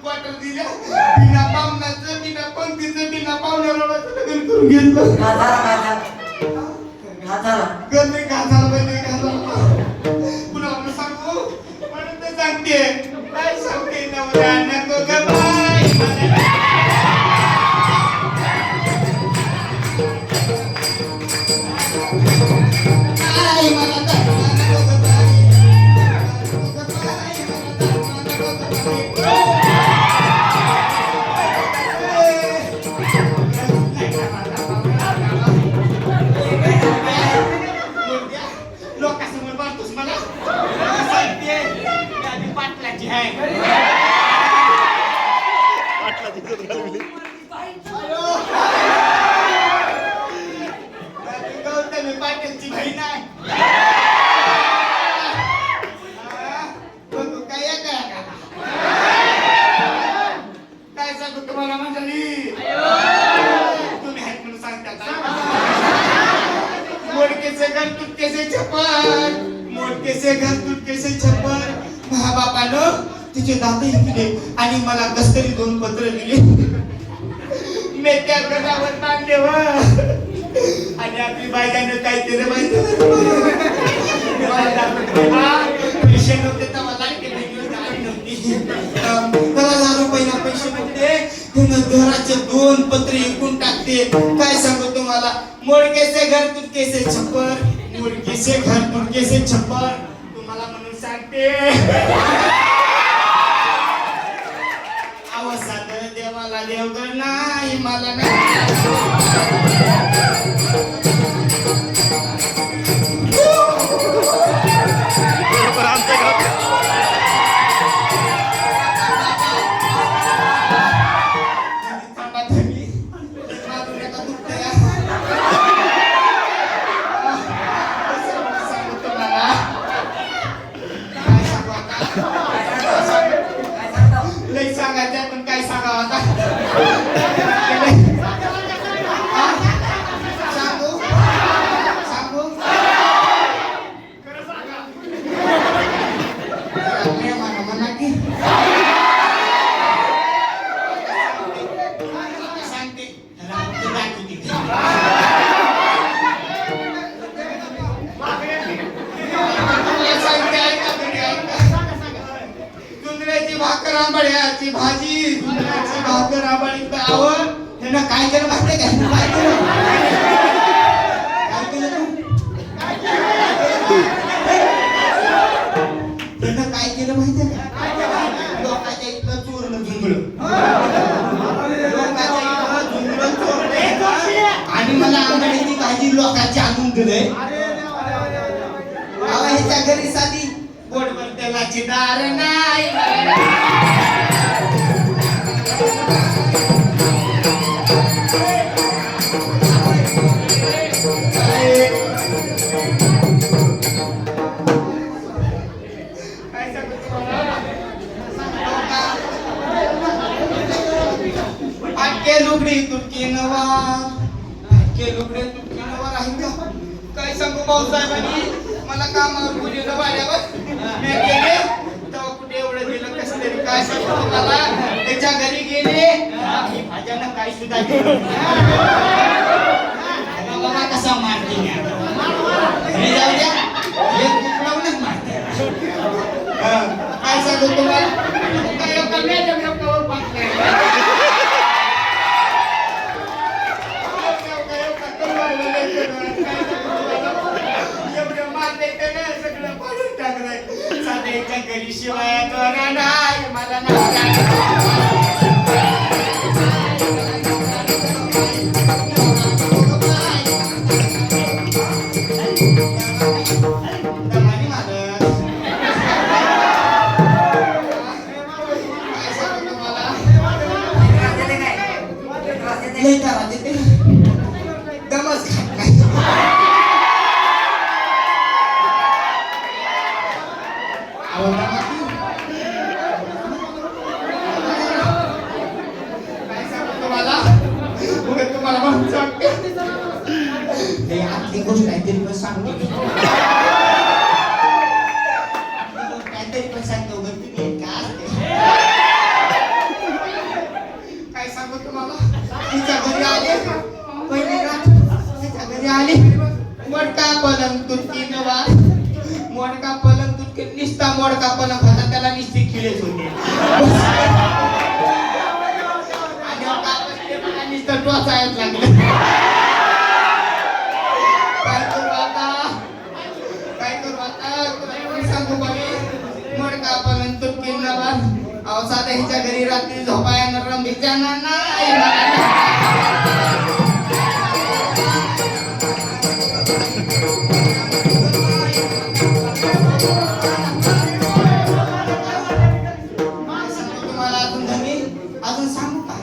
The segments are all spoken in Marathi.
क्वार्टर दिल्या बिना पाहुण्याचं बिना पंक्तीचं बिना पाहुण्याला लग्न करून घेतलं. गरमी घासाला पाहिजे घासाला पुन्हा आपण सांगू म्हणून तर सांगते काय सांगते नवरा नको ग बाई आई मला दाखवा नको ग बाई नको ग बाई मला दाखवा नको ग बाई लोकांसमोर बोलतोस मला सांगते आधी पाटलाची आहे गौतमी पाटीलची बहीण आहे तू काय काय सांगू तुम्हाला मंडळी तुम्ही आहेत म्हणून सांगता मोडके से घर तुटके से छप्पर मोडके से घर तुटके से छप्पर महाबापानं तिचे दातही दिले आणि मला कस्तरी 2 पत्र दिले मी त्या घरावर मांडले व आणि आपली बायकानं काय केलं माहिती पैसे नव्हते तेव्हा लाईट गाडी नव्हती त्याला 1000 रुपयाला पैसे नव्हते त्यानं घराचे 2 पत्रे विकून टाकते काय सांगू तुम्हाला मोडके से घर तुटके से छप्पर मोडके से घर तुटके से छप्पर तुम्हाला म्हणून सांगते अवसाद देवाला देवगड नाही मला लई सांगायचं पण काय सांगावं आता सांगू सांगू म्हणा की सांगते भाकर आंबाड्याची भाजी दुधाची भाकर आंबाडी आवड त्यांना काय केलं माहिती का काय केलं त्यांना काय केलं माहिती का लोकांच्या इथलं चोरलं झुंबळं लोकांच्या इथलं झुंबळं चोरलं आणि मला आंबाड्याची भाजी लोकांची आणून दिले ह्याच्या घरी साधी पोटभर तेलाची दार नाही आटके लुगडी तुटकी नवार आटके लुगडे तुटकी नवार आहे का काय सांगू भाऊसाहेबांनी मला कामावर बोलवलं वाड्यावर मी गेले तेव्हा कुठे एवढं दिलं कसं तरी काय सांगू मला त्याच्या घरी गेले ही भाज्यानं काय सुद्धा केलं बाबा कसा मारते मी जाऊ द्या हे कुठलावूनच मारते काय सांगू तुम्हाला काय कवर घरी शिवाय नाही मला दमच खात नाही आतली गोष्ट काहीतरी पण सांगतो काहीतरी पण सांगतो तुम्ही का मोडका पलंग तुटकी नवा मोडका पलंग तुटकी निस्ता मोडका पलंग होता त्याला निस्ती खिळेच होते आणि मला निस्ता टोचायच लागलं काय करू आता सांगू बाबी मोडका पलंग तुटकी नवा अहो साध्या हिच्या घरी रात्री झोपाया नरम बिचाना नाही तुम्हाला अजून धनी अजून सांगू का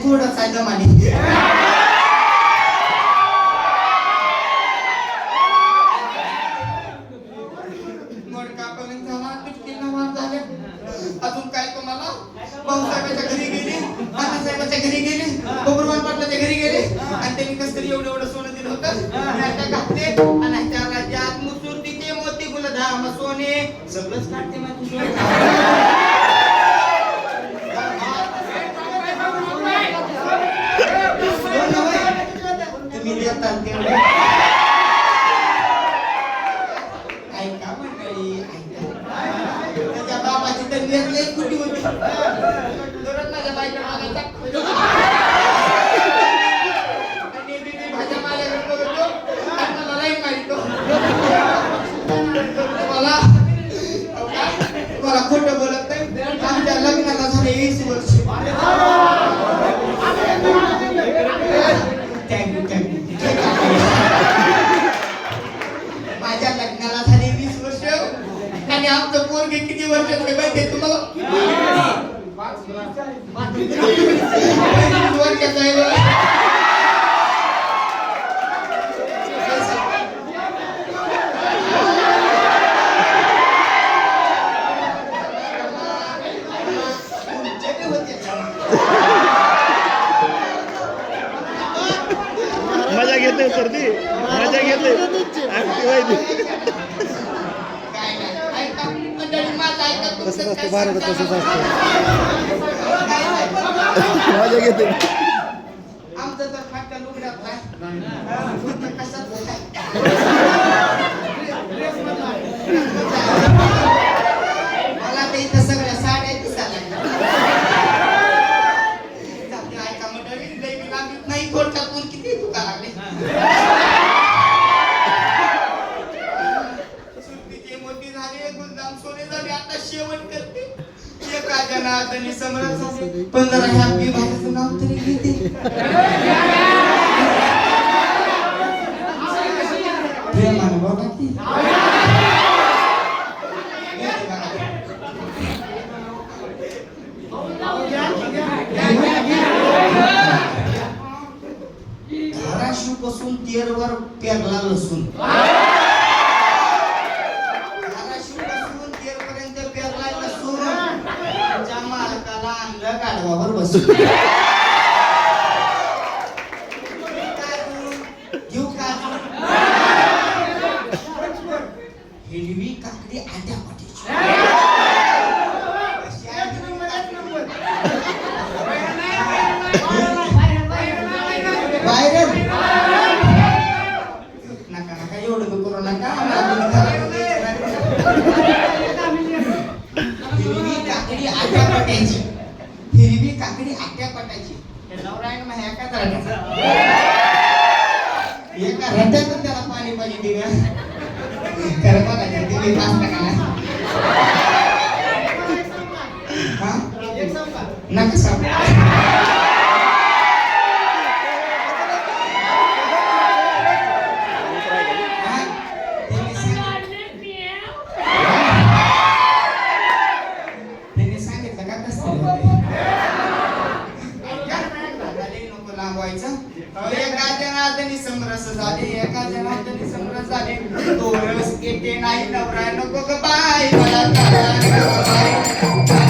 थोडं साधं माने मोडका पलंग झाला तुटकी नवा झाले अजून काय तुम्हाला भाऊसाहेबाच्या घरी गेले अण्णासाहेबाच्या घरी गेले बबुरवान पाटलाच्या घरी गेले आणि त्यांनी कसं तरी एवढं सोनं दिलं होतं नाहीतर घातले आणि त्या राज्यात मुसुर्तीचे मोती गुलधाम सोने सगळंच काढते मग ऐका मंडळी त्याच्या बाबाची तर निर्णय कुठे होती दररोज माझ्या बायका मागायचा आणि मी भाज्या माझ्याकडे बघतो आणि मला लाईन मारितो मला खोटं बोलत नाही आमच्या लग्नाला झाले 20 वर्ष माझ्या लग्नाला झाले 20 वर्ष आणि आमचं पोरगे किती वर्षाचे माहिती आहे तुम्हाला वर्षाचा आहे मजा घेते सर्दी मजा घेते तसंच असतं भारतात तसंच असतं मजा घेते आमचं तर फाटका लुगड्यात मला ते इथं सगळ्या साड्या दिसायला ऐका मंडळी नाही थोडक्यातून किती दुखा लागले सुट्टीचे मोती झाले गुलदाम सोने झाले आता शेवट करते एका जनार्दनी समरस झाले पण जरा ह्या विभागाचं नाव तरी घेते प्रेमान बाबा की धाराशिव पासून तेरवर पेरला लसूण धाराशिव पासून तेर पर्यंत पेरला लसूण त्या मालकाला आणलं गाढवावर बसून घेऊ का हिरवी काकडी आट्या पाठीची नका नका एवढं करू नका हिरवी काकडी आट्या पटायची हिरवी काकडी आट्या पटायची नवरायण मग एकाच रट्याचा एका रट्यातून त्याला पाणी पाणी दिव्या खरं बघायचं तुम्ही पाच टाकायला हा नका सांग त्यांनी सांगितलं का कसं झाली एका जनावरांनी समरस झाली दोरस एके नाही नवरा नको ग बाई मला काय नको बाई